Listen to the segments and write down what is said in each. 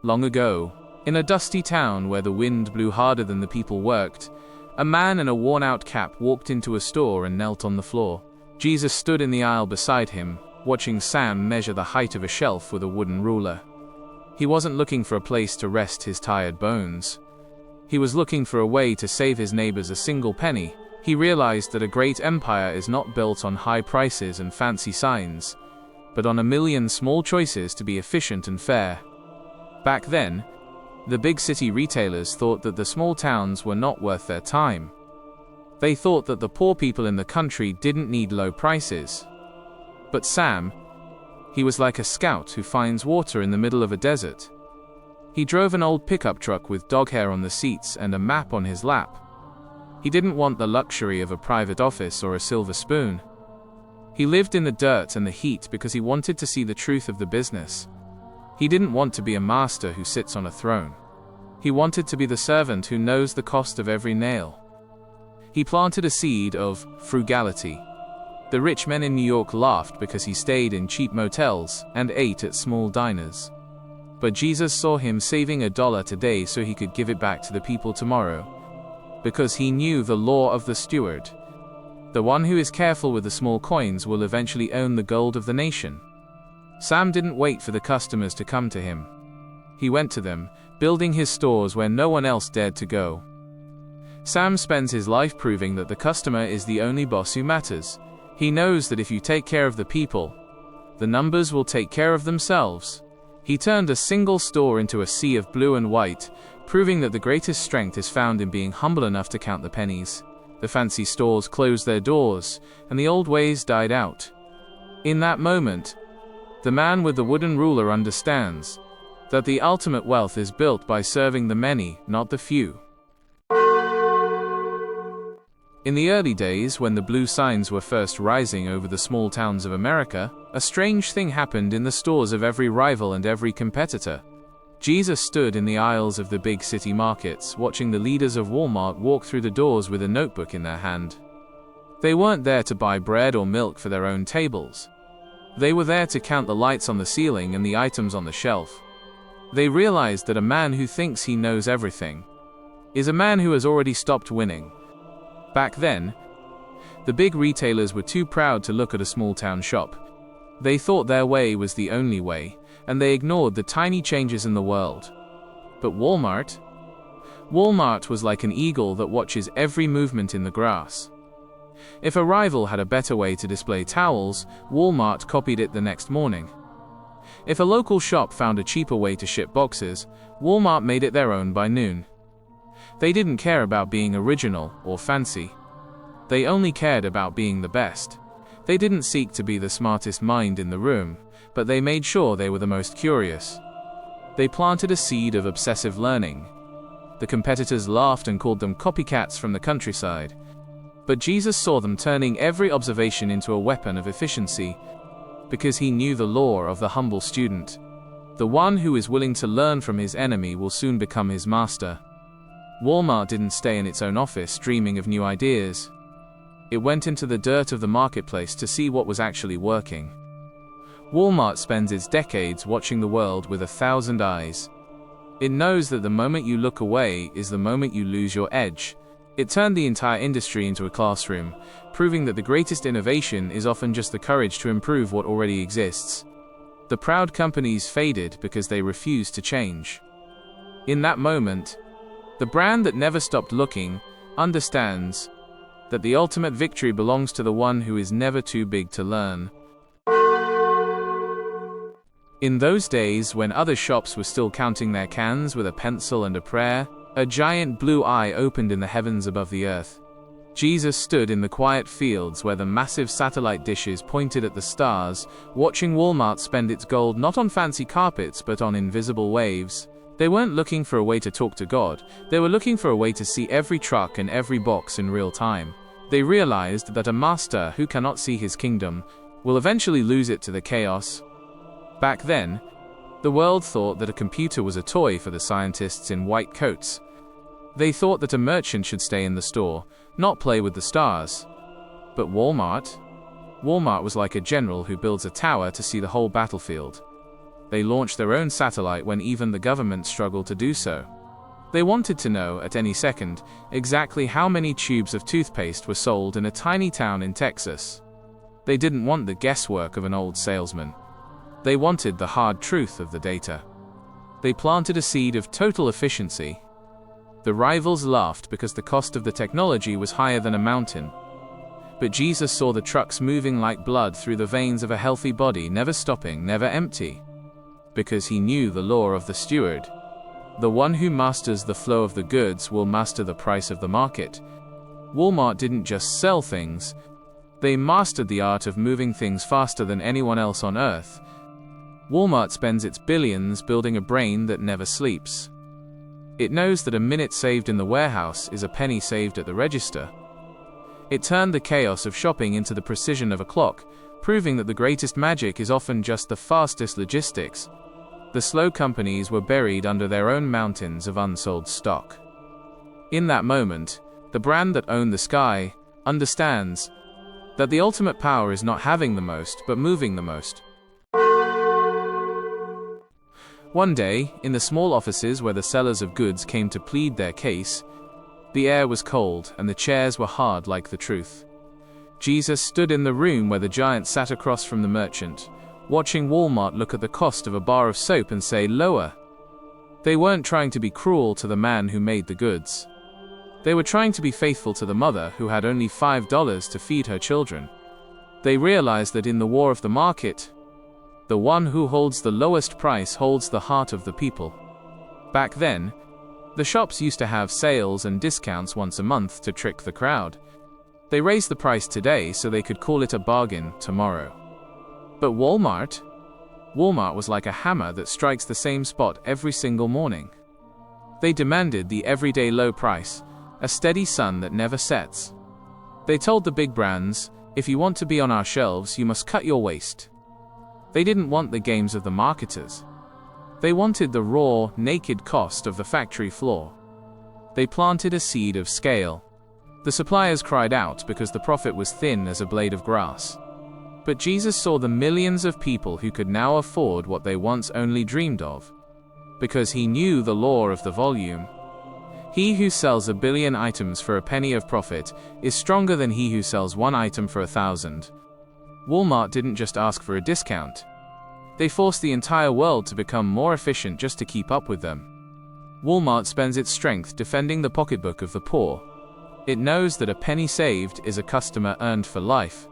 Long ago, in a dusty town where the wind blew harder than the people worked, a man in a worn-out cap walked into a store and knelt on the floor. Jesus stood in the aisle beside him, watching Sam measure the height of a shelf with a wooden ruler. He wasn't looking for a place to rest his tired bones. He was looking for a way to save his neighbors a single penny. He realized that a great empire is not built on high prices and fancy signs, but on a million small choices to be efficient and fair. Back then, the big city retailers thought that the small towns were not worth their time. They thought that the poor people in the country didn't need low prices. But Sam, he was like a scout who finds water in the middle of a desert. He drove an old pickup truck with dog hair on the seats and a map on his lap. He didn't want the luxury of a private office or a silver spoon. He lived in the dirt and the heat because he wanted to see the truth of the business. He didn't want to be a master who sits on a throne. He wanted to be the servant who knows the cost of every nail. He planted a seed of frugality. The rich men in New York laughed because he stayed in cheap motels and ate at small diners. But Jesus saw him saving $1 today so he could give it back to the people tomorrow. Because he knew the law of the steward. The one who is careful with the small coins will eventually own the gold of the nation. Sam didn't wait for the customers to come to him. He went to them, building his stores where no one else dared to go. Sam spends his life proving that the customer is the only boss who matters. He knows that if you take care of the people, the numbers will take care of themselves. He turned a single store into a sea of blue and white, proving that the greatest strength is found in being humble enough to count the pennies. The fancy stores closed their doors, and the old ways died out. In that moment, the man with the wooden ruler understands that the ultimate wealth is built by serving the many, not the few. In the early days, when the blue signs were first rising over the small towns of America, a strange thing happened in the stores of every rival and every competitor. Jesus stood in the aisles of the big city markets, watching the leaders of Walmart walk through the doors with a notebook in their hand. They weren't there to buy bread or milk for their own tables. They were there to count the lights on the ceiling and the items on the shelf. They realized that a man who thinks he knows everything is a man who has already stopped winning. Back then, the big retailers were too proud to look at a small-town shop. They thought their way was the only way, and they ignored the tiny changes in the world. But Walmart was like an eagle that watches every movement in the grass. If a rival had a better way to display towels, Walmart copied it the next morning. If a local shop found a cheaper way to ship boxes, Walmart made it their own by noon. They didn't care about being original or fancy. They only cared about being the best. They didn't seek to be the smartest mind in the room, but they made sure they were the most curious. They planted a seed of obsessive learning. The competitors laughed and called them copycats from the countryside. But Jesus saw them turning every observation into a weapon of efficiency, because he knew the law of the humble student. The one who is willing to learn from his enemy will soon become his master. Walmart didn't stay in its own office dreaming of new ideas. It went into the dirt of the marketplace to see what was actually working. Walmart spends its decades watching the world with 1,000 eyes. It knows that the moment you look away is the moment you lose your edge. It turned the entire industry into a classroom, proving that the greatest innovation is often just the courage to improve what already exists. The proud companies faded because they refused to change. In that moment, the brand that never stopped looking understands that the ultimate victory belongs to the one who is never too big to learn. In those days, when other shops were still counting their cans with a pencil and a prayer, a giant blue eye opened in the heavens above the earth. Jesus stood in the quiet fields where the massive satellite dishes pointed at the stars, watching Walmart spend its gold not on fancy carpets but on invisible waves. They weren't looking for a way to talk to God, they were looking for a way to see every truck and every box in real time. They realized that a master who cannot see his kingdom will eventually lose it to the chaos. Back then, the world thought that a computer was a toy for the scientists in white coats. They thought that a merchant should stay in the store, not play with the stars. But Walmart was like a general who builds a tower to see the whole battlefield. They launched their own satellite when even the government struggled to do so. They wanted to know, at any second, exactly how many tubes of toothpaste were sold in a tiny town in Texas. They didn't want the guesswork of an old salesman. They wanted the hard truth of the data. They planted a seed of total efficiency. The rivals laughed because the cost of the technology was higher than a mountain. But Jesus saw the trucks moving like blood through the veins of a healthy body, never stopping, never empty. Because he knew the law of the steward. The one who masters the flow of the goods will master the price of the market. Walmart didn't just sell things. They mastered the art of moving things faster than anyone else on earth. Walmart spends its billions building a brain that never sleeps. It knows that a minute saved in the warehouse is a penny saved at the register. It turned the chaos of shopping into the precision of a clock, proving that the greatest magic is often just the fastest logistics. The slow companies were buried under their own mountains of unsold stock. In that moment, the brand that owned the sky understands that the ultimate power is not having the most, but moving the most. One day, in the small offices where the sellers of goods came to plead their case, the air was cold and the chairs were hard like the truth. Jesus stood in the room where the giant sat across from the merchant, watching Walmart look at the cost of a bar of soap and say, "Lower." They weren't trying to be cruel to the man who made the goods. They were trying to be faithful to the mother who had only $5 to feed her children. They realized that in the war of the market, the one who holds the lowest price holds the heart of the people. Back then, the shops used to have sales and discounts once a month to trick the crowd. They raised the price today so they could call it a bargain tomorrow. But Walmart was like a hammer that strikes the same spot every single morning. They demanded the everyday low price, a steady sun that never sets. They told the big brands, "If you want to be on our shelves, you must cut your waste." They didn't want the games of the marketers. They wanted the raw, naked cost of the factory floor. They planted a seed of scale. The suppliers cried out because the profit was thin as a blade of grass. But Jesus saw the millions of people who could now afford what they once only dreamed of. Because he knew the law of the volume. He who sells 1 billion items for a penny of profit is stronger than he who sells 1 item for 1,000. Walmart didn't just ask for a discount. They forced the entire world to become more efficient just to keep up with them. Walmart spends its strength defending the pocketbook of the poor. It knows that a penny saved is a customer earned for life.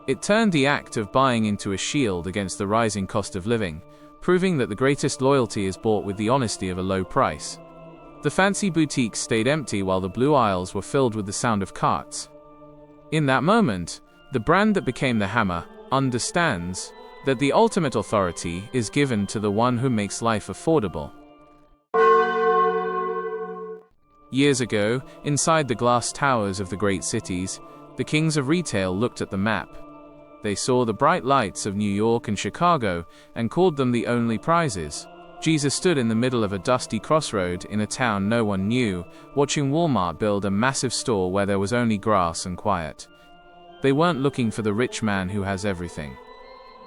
It turned the act of buying into a shield against the rising cost of living, proving that the greatest loyalty is bought with the honesty of a low price. The fancy boutiques stayed empty while the blue aisles were filled with the sound of carts. In that moment, the brand that became the hammer understands that the ultimate authority is given to the one who makes life affordable. Years ago, inside the glass towers of the great cities, the kings of retail looked at the map. They saw the bright lights of New York and Chicago and called them the only prizes. Jesus stood in the middle of a dusty crossroad in a town no one knew, watching Walmart build a massive store where there was only grass and quiet. They weren't looking for the rich man who has everything.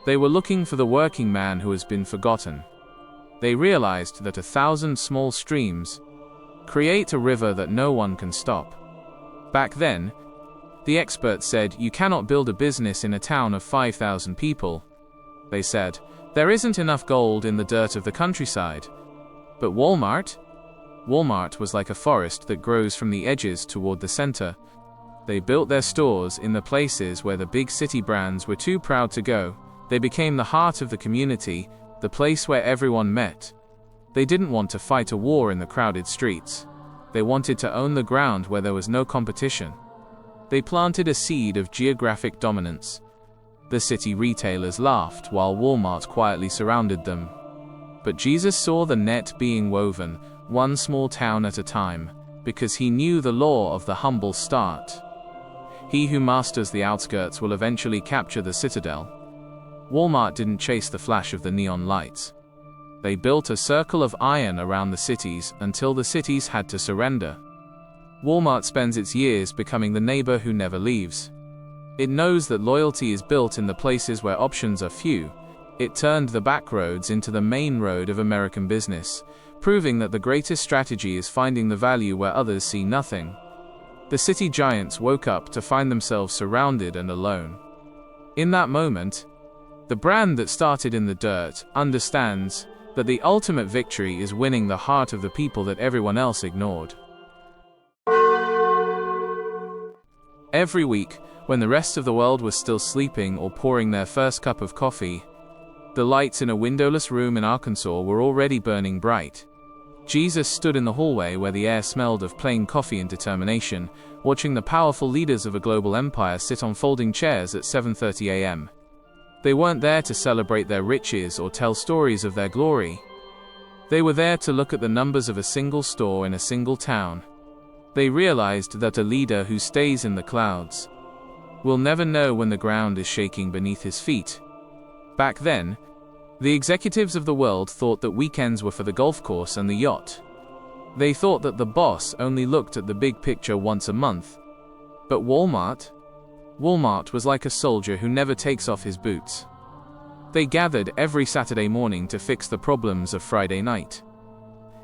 They were looking for the working man who has been forgotten. They realized that 1,000 small streams create a river that no one can stop. Back then, the experts said, "You cannot build a business in a town of 5,000 people." They said, "There isn't enough gold in the dirt of the countryside." But Walmart was like a forest that grows from the edges toward the center. They built their stores in the places where the big city brands were too proud to go. They became the heart of the community, the place where everyone met. They didn't want to fight a war in the crowded streets. They wanted to own the ground where there was no competition. They planted a seed of geographic dominance. The city retailers laughed while Walmart quietly surrounded them. But Jesus saw the net being woven, one small town at a time, because he knew the law of the humble start. He who masters the outskirts will eventually capture the citadel. Walmart didn't chase the flash of the neon lights. They built a circle of iron around the cities until the cities had to surrender. Walmart spends its years becoming the neighbor who never leaves. It knows that loyalty is built in the places where options are few, It turned the back roads into the main road of American business, proving that the greatest strategy is finding the value where others see nothing. The city giants woke up to find themselves surrounded and alone. In that moment, the brand that started in the dirt understands that the ultimate victory is winning the heart of the people that everyone else ignored. Every week, when the rest of the world was still sleeping or pouring their first cup of coffee, the lights in a windowless room in Arkansas were already burning bright. Jesus stood in the hallway where the air smelled of plain coffee and determination, watching the powerful leaders of a global empire sit on folding chairs at 7:30 a.m. They weren't there to celebrate their riches or tell stories of their glory. They were there to look at the numbers of a single store in a single town. They realized that a leader who stays in the clouds will never know when the ground is shaking beneath his feet. Back then, the executives of the world thought that weekends were for the golf course and the yacht. They thought that the boss only looked at the big picture once a month. But Walmart was like a soldier who never takes off his boots. They gathered every Saturday morning to fix the problems of Friday night.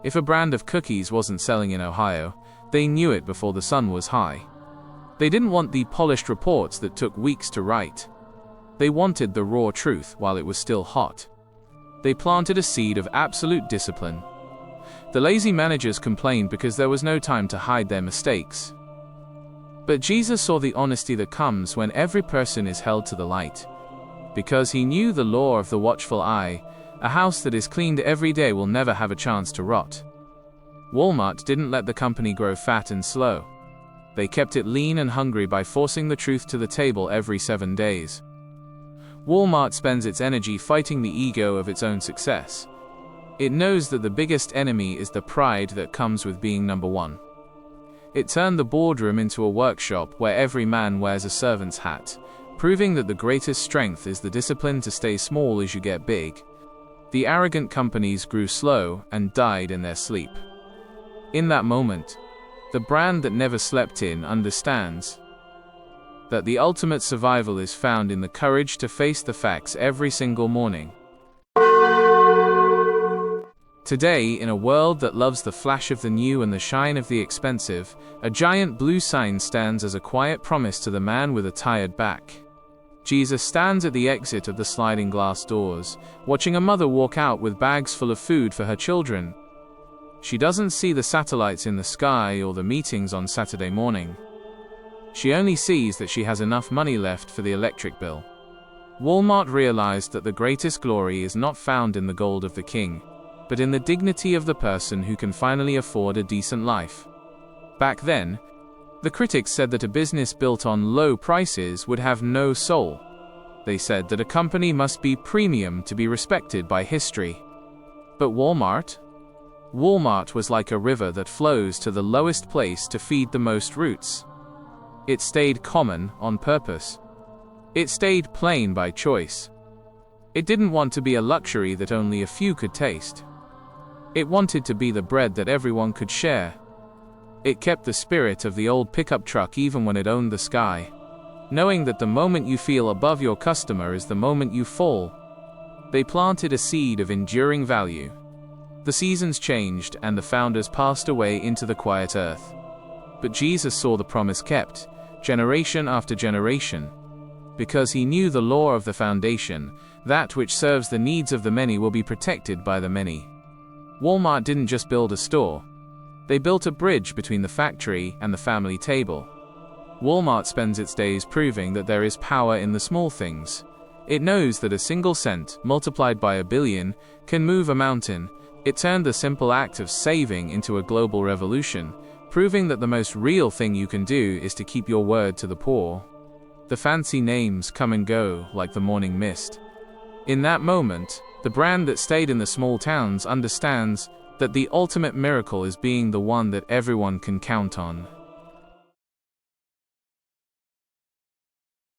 If a brand of cookies wasn't selling in Ohio, they knew it before the sun was high. They didn't want the polished reports that took weeks to write. They wanted the raw truth while it was still hot. They planted a seed of absolute discipline. The lazy managers complained because there was no time to hide their mistakes. But Jesus saw the honesty that comes when every person is held to the light. Because he knew the law of the watchful eye, a house that is cleaned every day will never have a chance to rot. Walmart didn't let the company grow fat and slow. They kept it lean and hungry by forcing the truth to the table every 7 days. Walmart spends its energy fighting the ego of its own success. It knows that the biggest enemy is the pride that comes with being number one. It turned the boardroom into a workshop where every man wears a servant's hat, proving that the greatest strength is the discipline to stay small as you get big. The arrogant companies grew slow and died in their sleep. In that moment, the brand that never slept in understands that the ultimate survival is found in the courage to face the facts every single morning. Today, in a world that loves the flash of the new and the shine of the expensive, a giant blue sign stands as a quiet promise to the man with a tired back. Jesus stands at the exit of the sliding glass doors, watching a mother walk out with bags full of food for her children. She doesn't see the satellites in the sky or the meetings on Saturday morning. She only sees that she has enough money left for the electric bill. Walmart realized that the greatest glory is not found in the gold of the king, but in the dignity of the person who can finally afford a decent life. Back then, the critics said that a business built on low prices would have no soul. They said that a company must be premium to be respected by history. But Walmart was like a river that flows to the lowest place to feed the most roots. It stayed common on purpose. It stayed plain by choice. It didn't want to be a luxury that only a few could taste. It wanted to be the bread that everyone could share. It kept the spirit of the old pickup truck even when it owned the sky, knowing that the moment you feel above your customer is the moment you fall. They planted a seed of enduring value. The seasons changed and the founders passed away into the quiet earth. But Jesus saw the promise kept, generation after generation. Because he knew the law of the foundation, that which serves the needs of the many will be protected by the many. Walmart didn't just build a store. They built a bridge between the factory and the family table. Walmart spends its days proving that there is power in the small things. It knows that a single cent, multiplied by 1 billion, can move a mountain. It turned the simple act of saving into a global revolution, proving that the most real thing you can do is to keep your word to the poor. The fancy names come and go like the morning mist. In that moment, the brand that stayed in the small towns understands that the ultimate miracle is being the one that everyone can count on.